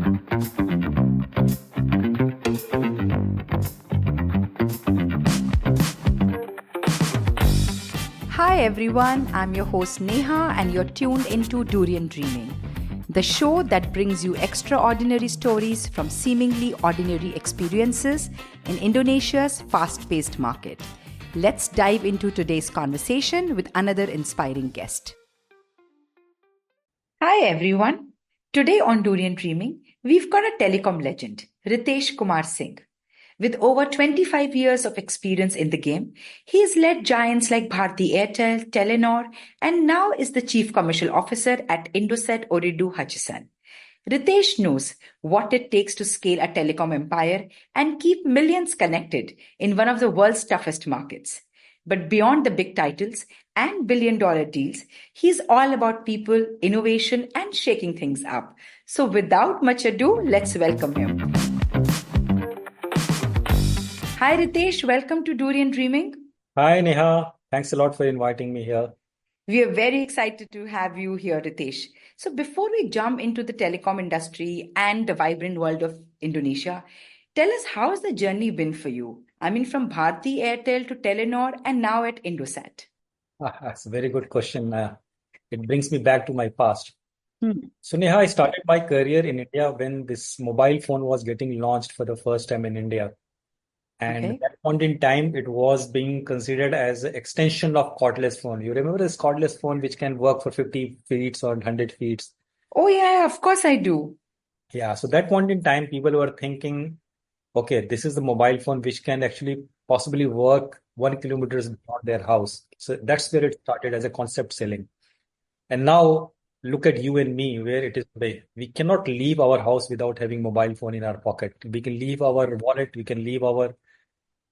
Hi everyone, I'm your host Neha and you're tuned into Durian Dreaming, the show that brings you extraordinary stories from seemingly ordinary experiences in Indonesia's fast-paced market. Let's dive into today's conversation with another inspiring guest. Hi everyone. Today on Durian Dreaming, we've got a telecom legend, Ritesh Singh. With over 25 years of experience in the game, he has led giants like Bharti Airtel, Telenor, and now is the Chief Commercial Officer at Indosat Ooredoo Hutchison. Ritesh knows what it takes to scale a telecom empire and keep millions connected in one of the world's toughest markets. But beyond the big titles and billion-dollar deals, he's all about people, innovation, and shaking things up. So without much ado, let's welcome him. Hi Ritesh, welcome to Durian Dreaming. Hi Neha, thanks a lot for inviting me here. We are very excited to have you here, Ritesh. So before we jump into the telecom industry and the vibrant world of Indonesia, tell us how has the journey been for you? I mean, from Bharti Airtel to Telenor and now at Indosat. That's a very good question. It brings me back to my past. Hmm. So Neha, I started my career in India when this mobile phone was getting launched for the first time in India. And Okay. at that point in time, it was being considered as an extension of cordless phone. You remember this cordless phone which can work for 50 feet or 100 feet? Oh yeah, of course I do. Yeah, so that point in time, people were thinking, okay, this is the mobile phone which can actually possibly work 1 kilometer beyond their house. So that's where it started as a concept selling. And now look at you and me, where it is today. We cannot leave our house without having mobile phone in our pocket. We can leave our wallet, we can leave our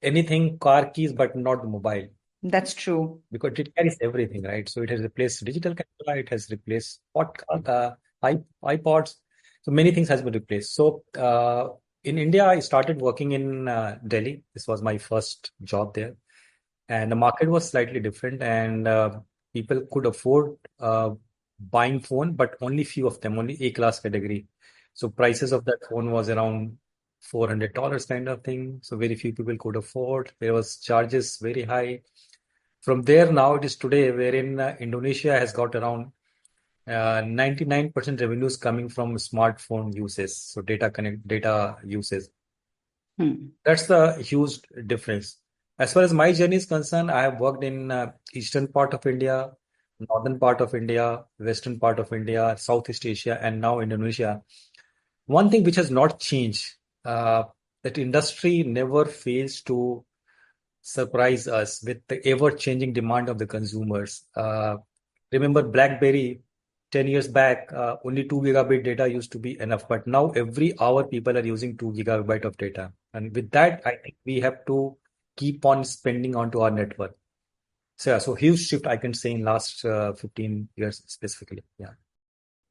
anything, car keys, but not the mobile, That's true. because it carries everything, right? So it has replaced digital camera, it has replaced iPods. So many things has been replaced. So in India, I started working in Delhi. This was my first job there. And the market was slightly different, and people could afford buying phone, but only few of them, only A-class category. So prices of that phone was around $400 kind of thing. So very few people could afford. There was charges very high. From there, now it is today, wherein Indonesia has got around 99% revenues coming from smartphone uses, so data uses. That's the huge difference. As far as my journey is concerned, I have worked in eastern part of India, northern part of India, western part of India, Southeast Asia, and now Indonesia. One thing which has not changed, that industry never fails to surprise us with the ever-changing demand of the consumers. Remember BlackBerry 10 years back, only 2 gigabit data used to be enough, but now every hour people are using 2 gigabyte of data. And with that, I think we have to keep on spending onto our network. So, yeah, so huge shift I can say in last 15 years specifically. Yeah.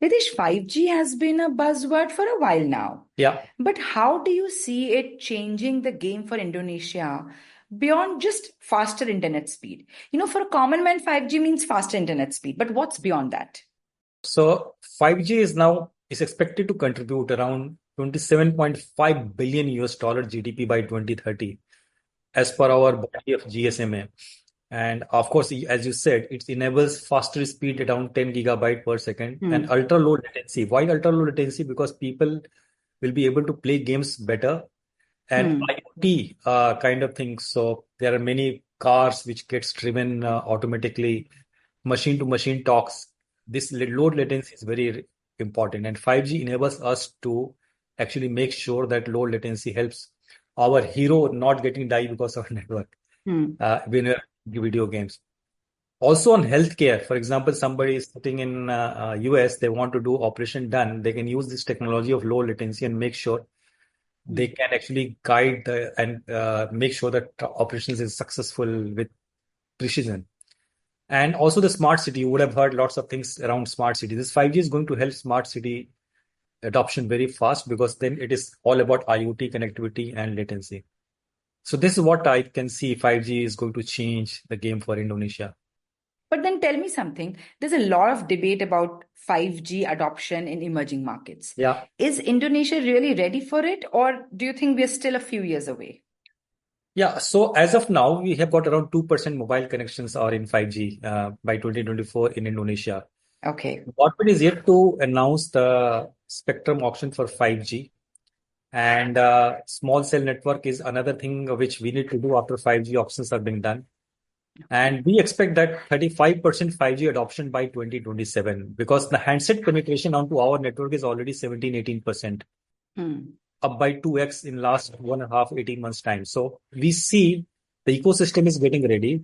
Ritesh, 5G has been a buzzword for a while now. Yeah. But how do you see it changing the game for Indonesia beyond just faster internet speed? You know, for a common man, 5G means faster internet speed, but what's beyond that? So 5G is expected to contribute around 27.5 billion US dollar GDP by 2030, as per our body of GSMA. And of course, as you said, it enables faster speed around 10 gigabyte per second and ultra low latency. Why ultra low latency? Because people will be able to play games better and IoT kind of things. So there are many cars which gets driven automatically, machine to machine talks. This low latency is very important, and 5G enables us to actually make sure that low latency helps our hero not getting die because of network when we're video games. Also on healthcare, for example, somebody is sitting in US, they want to do operation done, they can use this technology of low latency and make sure they can actually guide and make sure that operations is successful with precision. And also the smart city, you would have heard lots of things around smart city. This 5G is going to help smart city adoption very fast, because then it is all about IoT connectivity and latency. So this is what I can see 5G is going to change the game for Indonesia. But then tell me something. There's a lot of debate about 5G adoption in emerging markets. Yeah. Is Indonesia really ready for it, or do you think we're still a few years away? Yeah, so as of now, we have got around 2% mobile connections are in 5G by 2024 in Indonesia. Okay. Government is yet to announce the spectrum auction for 5G. And small cell network is another thing which we need to do after 5G auctions are being done. And we expect that 35% 5G adoption by 2027 because the handset penetration onto our network is already 17-18%, up by 2x in last 1.5, 18 months time. So we see the ecosystem is getting ready.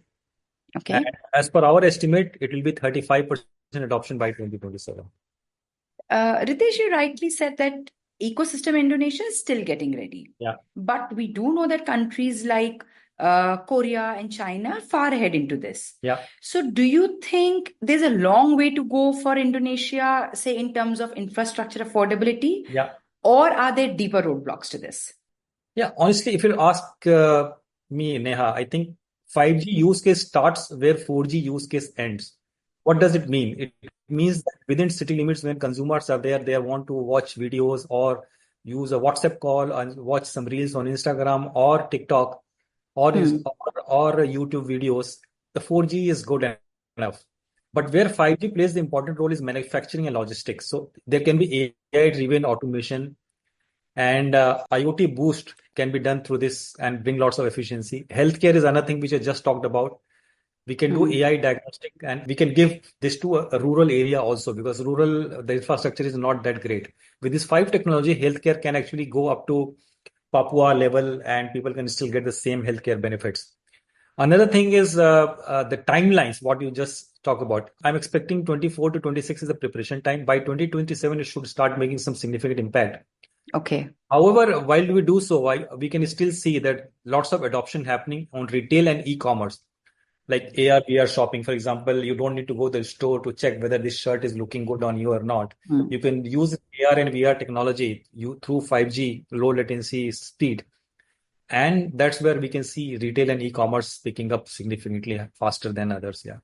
Okay. And as per our estimate, it will be 35% adoption by 2027. Ritesh, you rightly said that ecosystem Indonesia is still getting ready. Yeah. But we do know that countries like Korea and China are far ahead into this. Yeah. So do you think there's a long way to go for Indonesia, say in terms of infrastructure affordability? Yeah. Or are there deeper roadblocks to this? Yeah, honestly, if you ask me, Neha, I think 5G use case starts where 4G use case ends. What does it mean? It means that within city limits, when consumers are there, they want to watch videos or use a WhatsApp call and watch some reels on Instagram or TikTok or YouTube videos. The 4G is good enough. But where 5G plays the important role is manufacturing and logistics. So there can be AI-driven automation and IoT boost can be done through this and bring lots of efficiency. Healthcare is another thing which I just talked about. We can do AI diagnostic and we can give this to a rural area also because the infrastructure is not that great. With this 5 technology, healthcare can actually go up to Papua level and people can still get the same healthcare benefits. Another thing is the timelines, what you just talk about. I'm expecting 24 to 26 is the preparation time. By 2027, it should start making some significant impact. Okay. However, while we do so, we can still see that lots of adoption happening on retail and e-commerce, like AR, VR shopping. For example, you don't need to go to the store to check whether this shirt is looking good on you or not. You can use AR and VR technology through 5G, low latency speed. And that's where we can see retail and e-commerce picking up significantly faster than others. Yeah.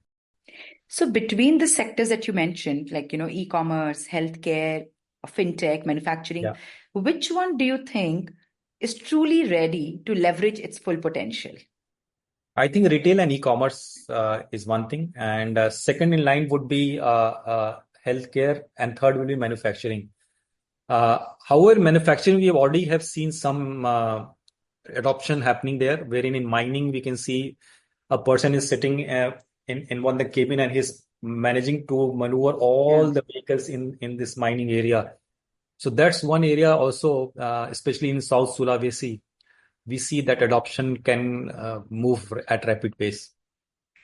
So between the sectors that you mentioned, like, e-commerce, healthcare, fintech, manufacturing, Yeah. which one do you think is truly ready to leverage its full potential? I think retail and e-commerce is one thing. And second in line would be healthcare and third will be manufacturing. However, manufacturing, we already have seen some adoption happening there, wherein in mining, we can see a person is sitting in one of the cabin and he's managing to maneuver all the vehicles in this mining area. So that's one area also, especially in South Sulawesi, we see that adoption can move at rapid pace.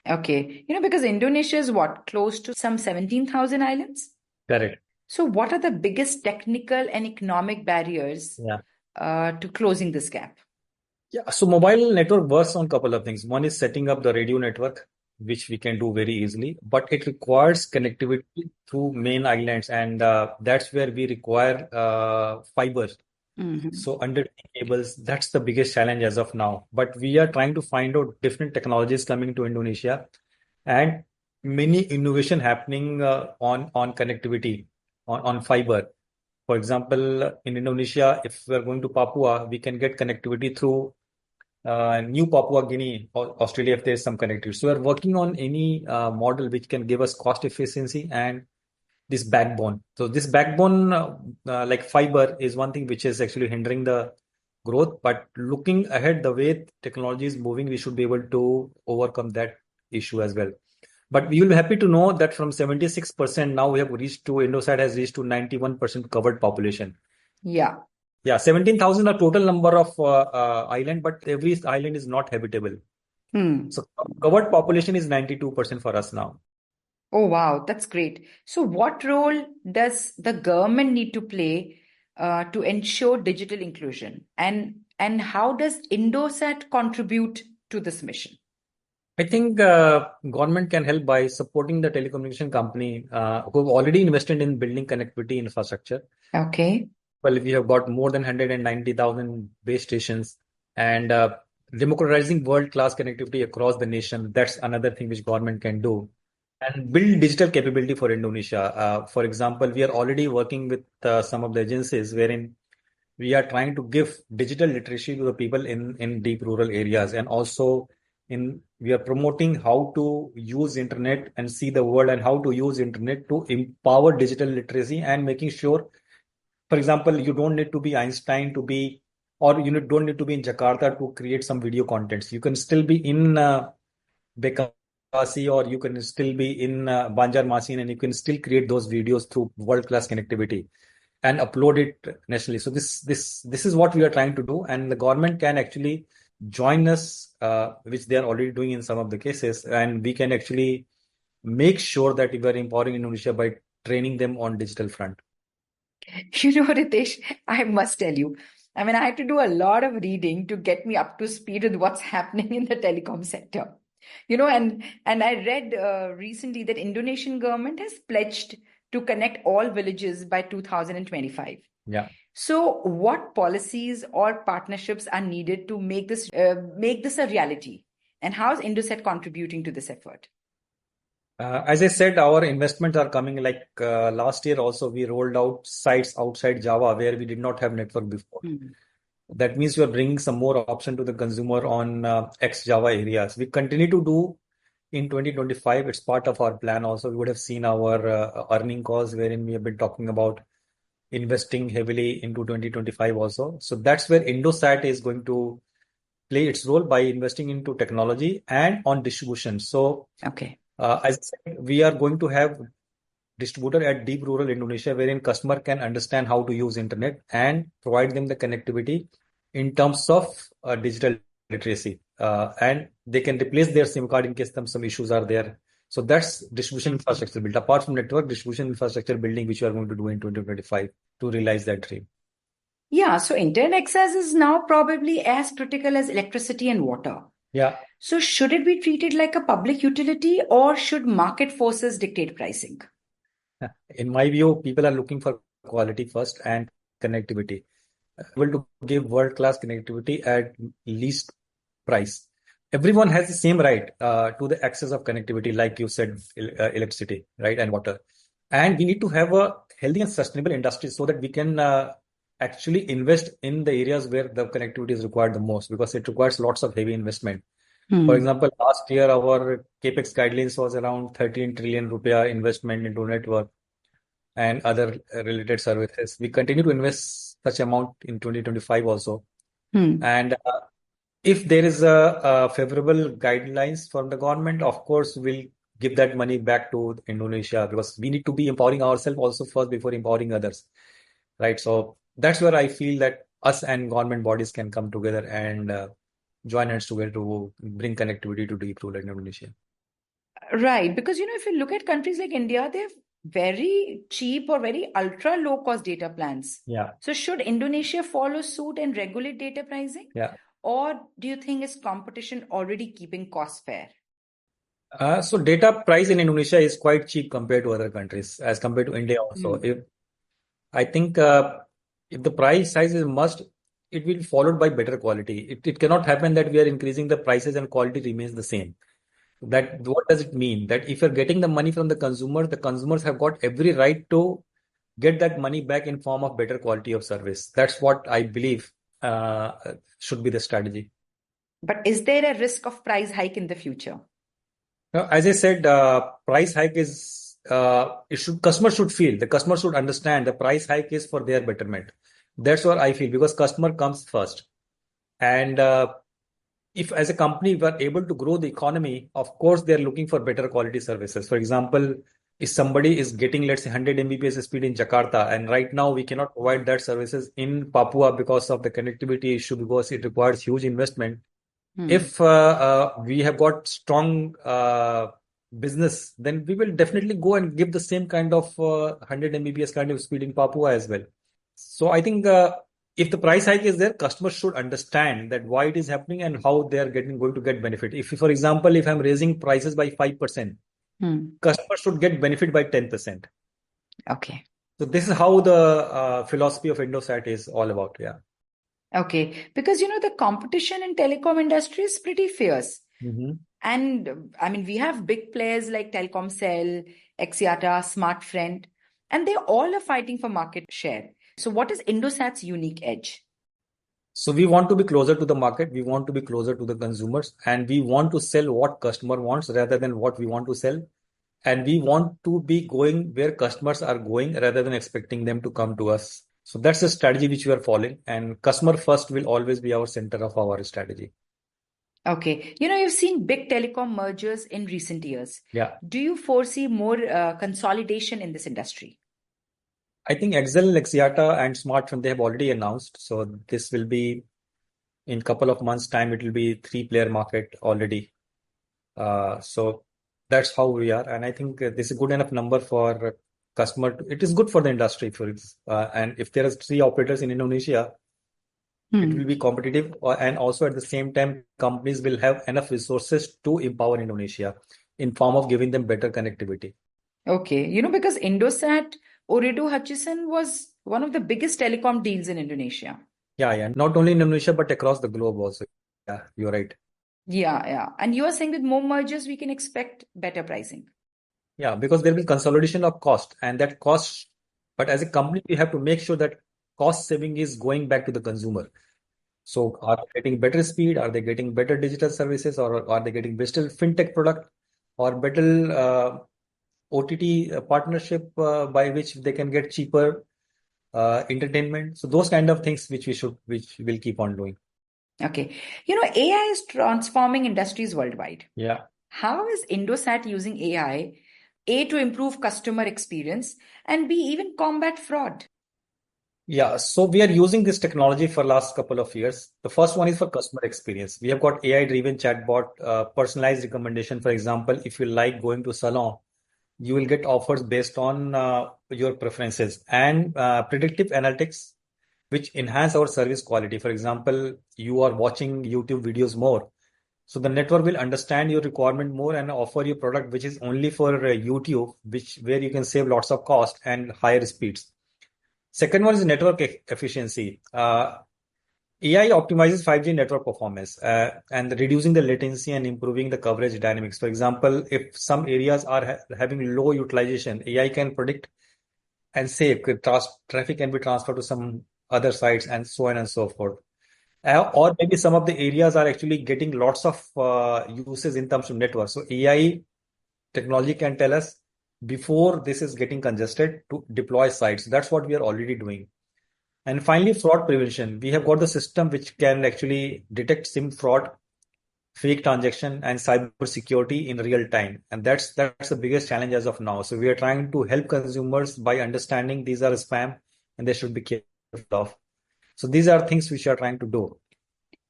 Okay. Because Indonesia is close to some 17,000 islands? Correct. So what are the biggest technical and economic barriers to closing this gap? Yeah, so mobile network works on a couple of things. One is setting up the radio network, which we can do very easily, but it requires connectivity through main islands, and that's where we require fiber. So under cables, that's the biggest challenge as of now. But we are trying to find out different technologies coming to Indonesia, and many innovation happening on connectivity on fiber. For example, in Indonesia, if we're going to Papua, we can get connectivity through New Papua Guinea or Australia if there's some connectivity. So we're working on any model which can give us cost efficiency and this backbone. So this backbone, like fiber, is one thing which is actually hindering the growth. But looking ahead, the way technology is moving, we should be able to overcome that issue as well. But we will be happy to know that from 76% now we have reached to Indosat has reached to 91% covered population. Yeah. Yeah, 17,000 are total number of island, but every island is not habitable. So covered population is 92% for us now. Oh, wow, that's great. So what role does the government need to play to ensure digital inclusion? And how does Indosat contribute to this mission? I think government can help by supporting the telecommunication company who have already invested in building connectivity infrastructure. Okay. Well, we have got more than 190,000 base stations and democratizing world-class connectivity across the nation. That's another thing which government can do. and build digital capability for Indonesia. For example, we are already working with some of the agencies wherein we are trying to give digital literacy to the people in deep rural areas, and also we are promoting how to use internet and see the world, and how to use internet to empower digital literacy, and making sure, for example, you don't need to be Einstein to be, or don't need to be in Jakarta to create some video contents. You can still be in Bekasi, or you can still be in Banjarmasin, and you can still create those videos through world-class connectivity and upload it nationally. So this is what we are trying to do, and the government can actually join us, which they are already doing in some of the cases, and we can actually make sure that we are empowering Indonesia by training them on digital front. Ritesh, I must tell you, I mean, I had to do a lot of reading to get me up to speed with what's happening in the telecom sector. And I read recently that Indonesian government has pledged to connect all villages by 2025. Yeah. So what policies or partnerships are needed to make this a reality? And how is Indosat contributing to this effort? As I said, our investments are coming. Like last year also, we rolled out sites outside Java where we did not have network before. That means we are bringing some more option to the consumer on ex-Java areas. We continue to do in 2025. It's part of our plan also. We would have seen our earning calls wherein we have been talking about investing heavily into 2025 also. So that's where Indosat is going to play its role by investing into technology and on distribution. So Okay. as I said, we are going to have distributor at deep rural Indonesia wherein customer can understand how to use internet and provide them the connectivity in terms of digital literacy, and they can replace their SIM card in case some issues are there. So that's distribution infrastructure build. Apart from network, distribution infrastructure building, which we are going to do in 2025 to realize that dream. Yeah, so internet access is now probably as critical as electricity and water. Yeah. So should it be treated like a public utility, or should market forces dictate pricing? In my view, people are looking for quality first and connectivity. Able to give world-class connectivity at least price. Everyone has the same right to the access of connectivity, like you said, electricity, right, and water. And we need to have a healthy and sustainable industry so that we can actually invest in the areas where the connectivity is required the most, because it requires lots of heavy investment. For example, last year our capex guidelines was around 13 trillion rupiah investment into network and other related services. We continue to invest such amount in 2025 also. And if there is a favorable guidelines from the government, of course, we'll give that money back to Indonesia, because we need to be empowering ourselves also first before empowering others, right? So that's where I feel that us and government bodies can come together and join hands together to bring connectivity to deep rural Indonesia. Right, because if you look at countries like India, they have very cheap or very ultra low cost data plans. Yeah. So should Indonesia follow suit and regulate data pricing? Yeah. Or do you think is competition already keeping costs fair? So data price in Indonesia is quite cheap compared to other countries, as compared to India also. I think if the price size is must, it will be followed by better quality. It cannot happen that we are increasing the prices and quality remains the same. That what does it mean? That if you're getting the money from the consumers have got every right to get that money back in form of better quality of service. That's what I believe should be the strategy. But is there a risk of price hike in the future? Now, as I said, price hike is customer should feel, the customer should understand the price hike is for their betterment. That's what I feel, because customer comes first. And if as a company we are able to grow the economy, of course they're looking for better quality services. For example, if somebody is getting, let's say, 100 Mbps speed in Jakarta, and right now we cannot provide that services in Papua because of the connectivity issue, because it requires huge investment. If we have got strong business, then we will definitely go and give the same kind of 100 Mbps kind of speed in Papua as well. So I think if the price hike is there, customers should understand that why it is happening and how they are going to get benefit. If, for example, if I'm raising prices by 5%, customers should get benefit by 10%. Okay. So this is how the philosophy of Indosat is all about. Yeah. Okay, because the competition in telecom industry is pretty fierce. And I mean, we have big players like Telecom, Axiata, Smartfriend, and they all are fighting for market share. So, what is Indosat's unique edge? So we want to be closer to the market, we want to be closer to the consumers, and we want to sell what customer wants rather than what we want to sell. And we want to be going where customers are going rather than expecting them to come to us. So that's the strategy which we are following, and customer first will always be our center of our strategy. Okay. You've seen big telecom mergers in recent years. Yeah. Do you foresee more consolidation in this industry? I think Excel, Axiata, and Smartfren, they have already announced. So this will be in couple of months' time, it will be 3-player market already. So that's how we are. And I think this is a good enough number for customer. It is good for the industry. And if there are 3 operators in Indonesia, it will be competitive. And also at the same time, companies will have enough resources to empower Indonesia in form of giving them better connectivity. Okay. Because Indosat Ooredoo Hutchison was one of the biggest telecom deals in Indonesia. Yeah. Not only in Indonesia, but across the globe also. Yeah, you're right. Yeah. And you are saying with more mergers, we can expect better pricing. Yeah, because there will be consolidation of cost, and that cost, but as a company, we have to make sure that cost saving is going back to the consumer. So are they getting better speed? Are they getting better digital services, or are they getting better fintech product, or better OTT partnership by which they can get cheaper entertainment? So those kind of things which we'll keep on doing. Okay. AI is transforming industries worldwide. Yeah. How is Indosat using AI, A, to improve customer experience, and B, even combat fraud? Yeah, so we are using this technology for last couple of years. The first one is for customer experience. We have got AI-driven chatbot, personalized recommendation. For example, if you like going to salon, you will get offers based on your preferences, and predictive analytics, which enhance our service quality. For example, you are watching YouTube videos more, so the network will understand your requirement more and offer you product which is only for YouTube, where you can save lots of cost and higher speeds. Second one is network efficiency. AI optimizes 5G network performance and reducing the latency and improving the coverage dynamics. For example, if some areas are having low utilization, AI can predict and say traffic can be transferred to some other sites, and so on and so forth. Or maybe some of the areas are actually getting lots of uses in terms of network. So AI technology can tell us before this is getting congested to deploy sites. That's what we are already doing. And finally, fraud prevention. We have got the system which can actually detect SIM fraud, fake transaction, and cyber security in real time. And that's the biggest challenge as of now. So we are trying to help consumers by understanding these are spam and they should be careful of. So these are things which we are trying to do.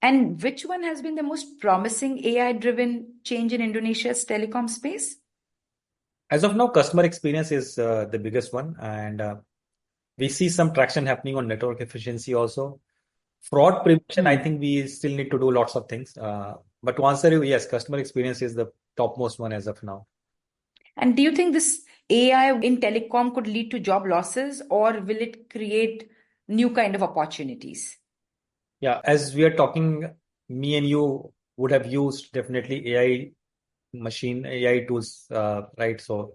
And which one has been the most promising AI-driven change in Indonesia's telecom space? As of now, customer experience is the biggest one, and we see some traction happening on network efficiency also. Fraud prevention, I think we still need to do lots of things. But to answer you, yes, customer experience is the topmost one as of now. And do you think this AI in telecom could lead to job losses, or will it create new kind of opportunities? Yeah, as we are talking, me and you would have used definitely AI tools, right? So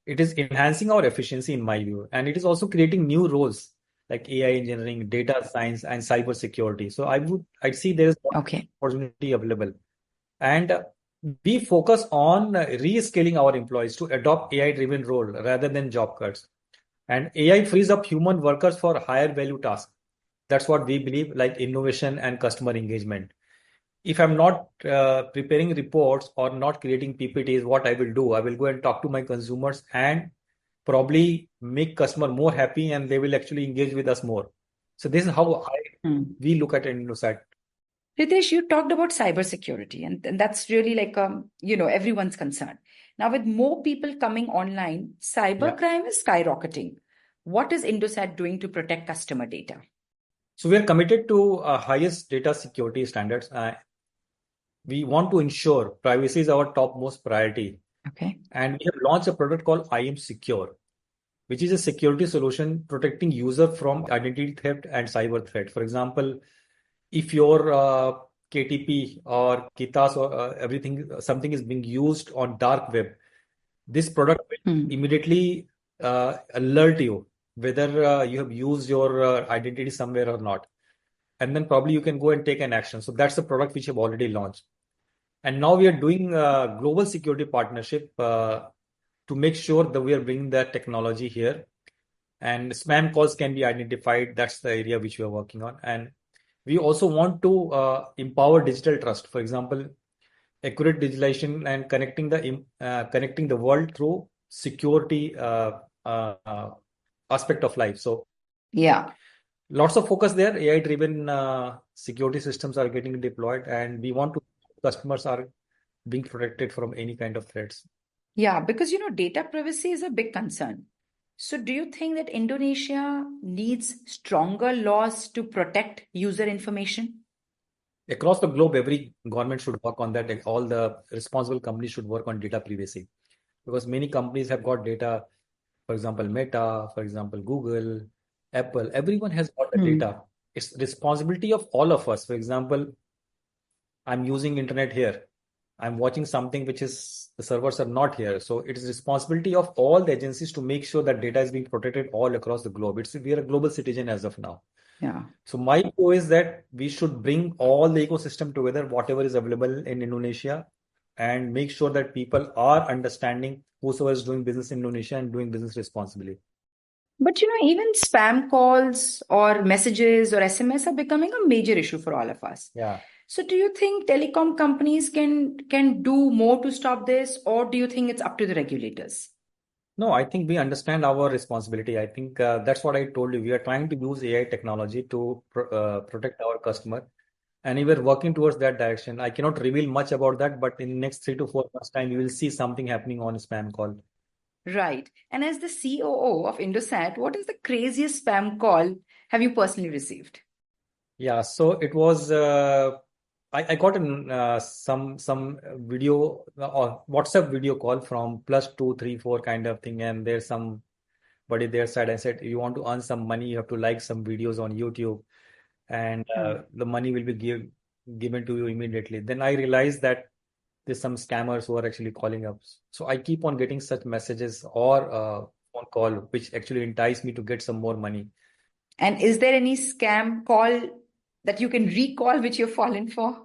it is enhancing our efficiency in my view, and it is also creating new roles like AI engineering, data science, and cyber security. So I'd see there is opportunity available, and we focus on reskilling our employees to adopt AI-driven role rather than job cuts. And AI frees up human workers for higher value tasks. That's what we believe, like innovation and customer engagement. If I'm not preparing reports or not creating PPTs, what I will do, I will go and talk to my consumers and probably make customer more happy, and they will actually engage with us more. So this is how we look at Indosat. Ritesh, you talked about cybersecurity, and that's really like everyone's concern. Now, with more people coming online, cybercrime is skyrocketing. What is Indosat doing to protect customer data? So we are committed to highest data security standards. We want to ensure privacy is our topmost priority. Okay. And we have launched a product called I Am Secure, which is a security solution protecting user from identity theft and cyber threat. For example, if your KTP or Kitas or everything, something is being used on dark web, this product will immediately alert you whether you have used your identity somewhere or not. And then probably you can go and take an action. So that's the product which we have already launched. And now we are doing a global security partnership to make sure that we are bringing that technology here. And spam calls can be identified. That's the area which we are working on. And we also want to empower digital trust. For example, accurate digitalization and connecting the world through security aspect of life. So Yeah. lots of focus there. AI-driven security systems are getting deployed, and we want to customers are being protected from any kind of threats. Yeah, because data privacy is a big concern. So do you think that Indonesia needs stronger laws to protect user information? Across the globe, every government should work on that. Like, all the responsible companies should work on data privacy, because many companies have got data. For example, Meta, for example, Google, Apple, everyone has got the data. It's responsibility of all of us. For example, I'm using internet here. I'm watching something which is the servers are not here. So it is responsibility of all the agencies to make sure that data is being protected all across the globe. We are a global citizen as of now. Yeah. So my view is that we should bring all the ecosystem together, whatever is available in Indonesia, and make sure that people are understanding whosoever is doing business in Indonesia and doing business responsibly. But even spam calls or messages or SMS are becoming a major issue for all of us. Yeah. So do you think telecom companies can do more to stop this, or do you think it's up to the regulators? No, I think we understand our responsibility. I think that's what I told you. We are trying to use AI technology to protect our customer, and we are working towards that direction. I cannot reveal much about that, but in the next 3 to 4 months' time, you will see something happening on spam call. Right. And as the COO of Indosat, what is the craziest spam call have you personally received? Yeah, so it was I got some video or WhatsApp video call from +234 kind of thing, and there's somebody there said, I said, you want to earn some money, you have to like some videos on YouTube, and the money will be given to you immediately. Then I realized that there's some scammers who are actually calling up. So I keep on getting such messages or phone call which actually entice me to get some more money. And is there any scam call that you can recall which you've fallen for?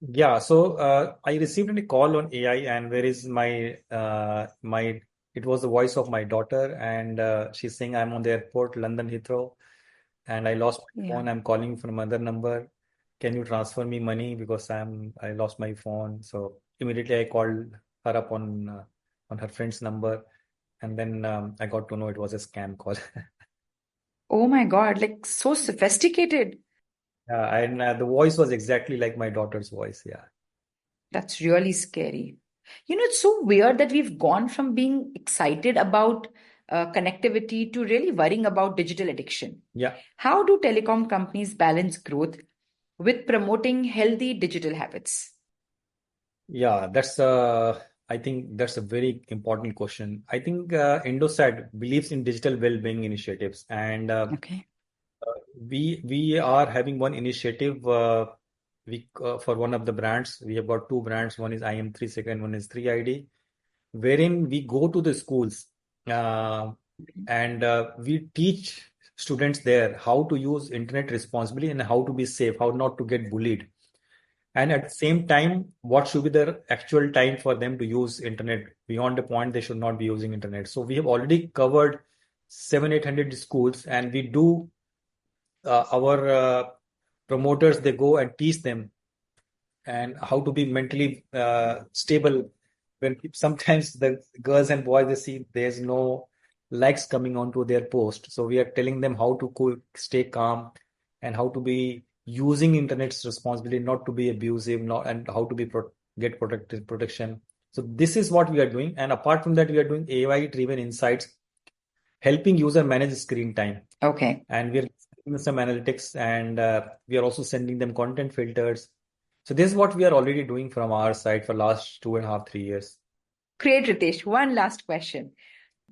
Yeah, so I received a call on AI, and where is my it was the voice of my daughter, and she's saying, I'm on the airport, London Heathrow, and I lost my phone. I'm calling from another number. Can you transfer me money because I lost my phone? So immediately I called her up on her friend's number, and then I got to know it was a scam call. Oh my God, like so sophisticated. Yeah, and the voice was exactly like my daughter's voice. Yeah. That's really scary. It's so weird that we've gone from being excited about connectivity to really worrying about digital addiction. Yeah. How do telecom companies balance growth with promoting healthy digital habits? Yeah, I think that's a very important question. I think Indosat believes in digital well-being initiatives, and Okay. we are having one initiative. For one of the brands, we have got two brands. One is IM3, second one is 3ID, wherein we go to the schools and we teach students there how to use internet responsibly and how to be safe, how not to get bullied. And at the same time, what should be the actual time for them to use internet? Beyond the point, they should not be using internet. So we have already covered 700-800 schools, and we do our promoters, they go and teach them and how to be mentally stable. When sometimes the girls and boys, they see there's no likes coming onto their post. So we are telling them how to stay calm and how to be using internet responsibly, not to be abusive, and how to be get protection. So this is what we are doing. And apart from that, we are doing AI-driven insights, helping user manage screen time. Okay. And we are doing some analytics, and we are also sending them content filters. So this is what we are already doing from our side for last 2.5, 3 years. Great, Ritesh. One last question.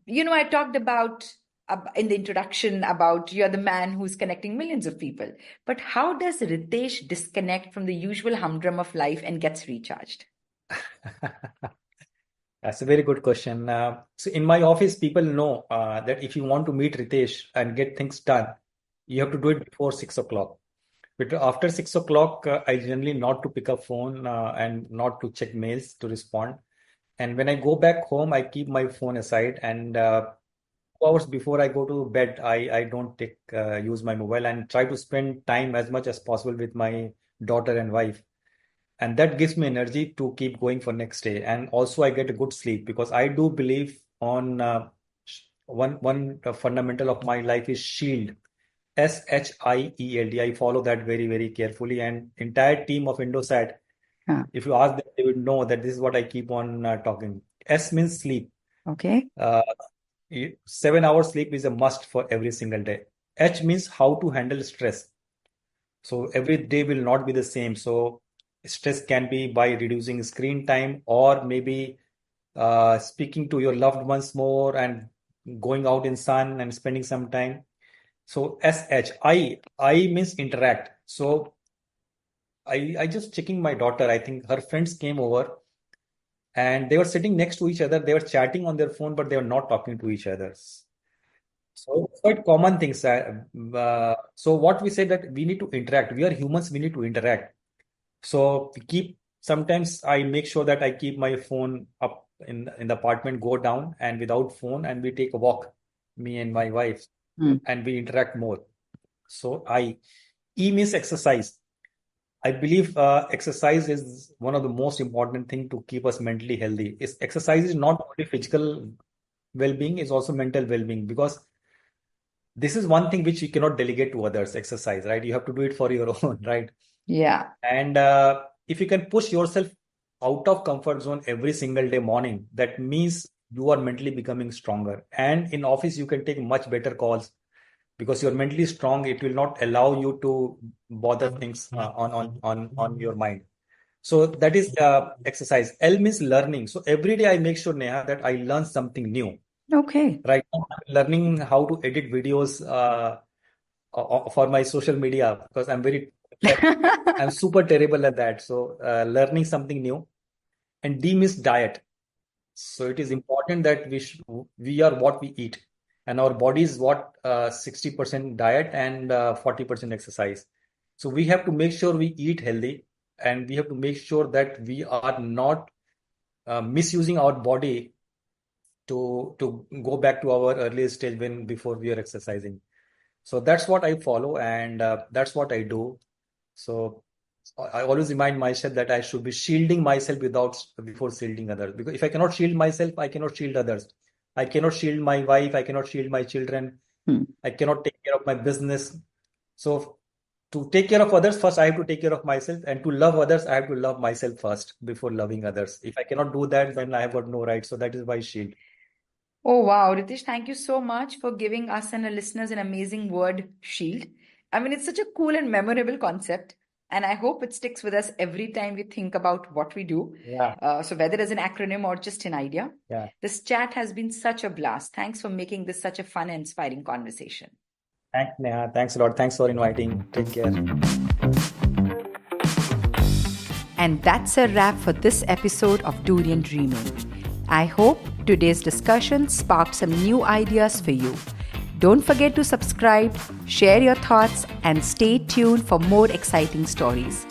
I talked about in the introduction about you're the man who's connecting millions of people. But how does Ritesh disconnect from the usual humdrum of life and gets recharged? That's a very good question. So in my office, people know that if you want to meet Ritesh and get things done, you have to do it before 6 o'clock. But after 6 o'clock, I generally not to pick up phone and not to check mails to respond. And when I go back home, I keep my phone aside, and 2 hours before I go to bed, I don't use my mobile and try to spend time as much as possible with my daughter and wife. And that gives me energy to keep going for next day. And also I get a good sleep because I do believe on one fundamental of my life is shield. SHIELD. I follow that very, very carefully. And entire team of Indosat, if you ask them, they would know that this is what I keep on talking. S means sleep. Okay. 7 hours sleep is a must for every single day. H means how to handle stress. So every day will not be the same. So stress can be by reducing screen time or maybe speaking to your loved ones more and going out in sun and spending some time. So I means interact. So I just checking my daughter. I think her friends came over and they were sitting next to each other. They were chatting on their phone, but they were not talking to each other. So quite common things. So what we say that we need to interact. We are humans. We need to interact. So sometimes I make sure that I keep my phone up in the apartment, go down and without phone, and we take a walk, me and my wife, and we interact more. So E means exercise. I believe exercise is one of the most important thing to keep us mentally healthy. Exercise is not only physical well-being, it's also mental well-being, because this is one thing which you cannot delegate to others, exercise, right? You have to do it for your own, right? Yeah. And if you can push yourself out of comfort zone every single day morning, that means you are mentally becoming stronger. And in office, you can take much better calls because you're mentally strong. It will not allow you to bother things on your mind. So that is exercise. L means learning. So every day I make sure, Neha, that I learn something new. Okay. Right now, I'm learning how to edit videos for my social media because I'm super terrible at that. So learning something new. And D means diet. So it is important that we are what we eat, and our body is what 60% diet and 40% exercise. So we have to make sure we eat healthy, and we have to make sure that we are not misusing our body to go back to our earlier stage before we are exercising. So that's what I follow, and that's what I do. So I always remind myself that I should be shielding myself before shielding others. Because if I cannot shield myself, I cannot shield others. I cannot shield my wife. I cannot shield my children. I cannot take care of my business. So to take care of others, first I have to take care of myself. And to love others, I have to love myself first before loving others. If I cannot do that, then I have got no right. So that is why shield. Oh, wow. Ritesh, thank you so much for giving us and our listeners an amazing word, shield. I mean, it's such a cool and memorable concept. And I hope it sticks with us every time we think about what we do. Yeah. So whether as an acronym or just an idea, Yeah. this chat has been such a blast. Thanks for making this such a fun and inspiring conversation. Thanks, Neha. Thanks a lot. Thanks for inviting. Take care. And that's a wrap for this episode of Durian Dreaming. I hope today's discussion sparked some new ideas for you. Don't forget to subscribe, share your thoughts, and stay tuned for more exciting stories.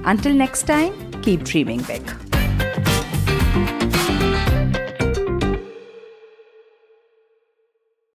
Until next time, keep dreaming big.